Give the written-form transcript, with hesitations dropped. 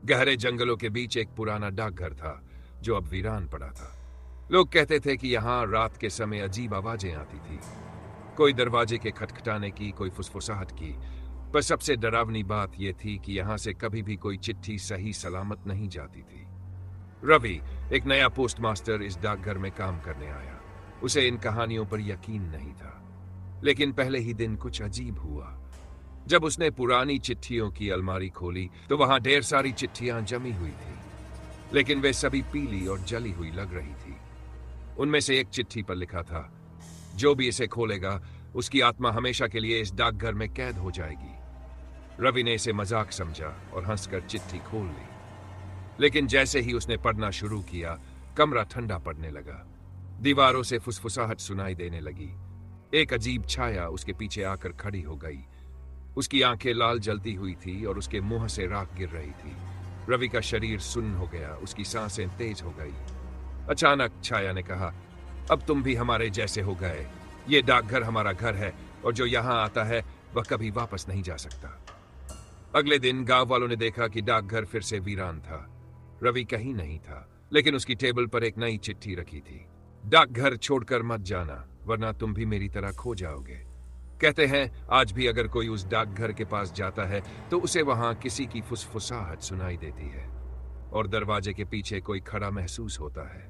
गहरे जंगलों के बीच एक पुराना डाकघर था जो अब वीरान पड़ा था। लोग कहते थे कि यहाँ रात के समय अजीब आवाजें आती थी, कोई दरवाजे के खटखटाने की, कोई फुसफुसाहट की। पर सबसे डरावनी बात यह थी कि यहाँ से कभी भी कोई चिट्ठी सही सलामत नहीं जाती थी। रवि, एक नया पोस्टमास्टर, इस डाकघर में काम करने आया। उसे इन कहानियों पर यकीन नहीं था, लेकिन पहले ही दिन कुछ अजीब हुआ। जब उसने पुरानी चिट्ठियों की अलमारी खोली तो वहां ढेर सारी चिट्ठियां जमी हुई थी, लेकिन वे सभी पीली और जली हुई लग रही थी। उनमें से एक चिट्ठी पर लिखा था, जो भी इसे खोलेगा उसकी आत्मा हमेशा के लिए इस डाकघर में कैद हो जाएगी। रवि ने इसे मजाक समझा और हंसकर चिट्ठी खोल ली, लेकिन जैसे ही उसने पढ़ना शुरू किया, कमरा ठंडा पड़ने लगा। दीवारों से फुसफुसाहट सुनाई देने लगी। एक अजीब छाया उसके पीछे आकर खड़ी हो गई। उसकी आंखें लाल जलती हुई थी और उसके मुंह से राख गिर रही थी। रवि का शरीर सुन्न हो गया, उसकी सांसें तेज हो गई। अचानक छाया ने कहा, अब तुम भी हमारे जैसे हो गए। ये डाकघर हमारा घर है और जो यहां आता है वह कभी वापस नहीं जा सकता। अगले दिन गांव वालों ने देखा कि डाकघर फिर से वीरान था। रवि कहीं नहीं था, लेकिन उसकी टेबल पर एक नई चिट्ठी रखी थी। डाकघर छोड़कर मत जाना, वरना तुम भी मेरी तरह खो जाओगे। कहते हैं आज भी अगर कोई उस डाकघर के पास जाता है तो उसे वहां किसी की फुसफुसाहट सुनाई देती है और दरवाजे के पीछे कोई खड़ा महसूस होता है।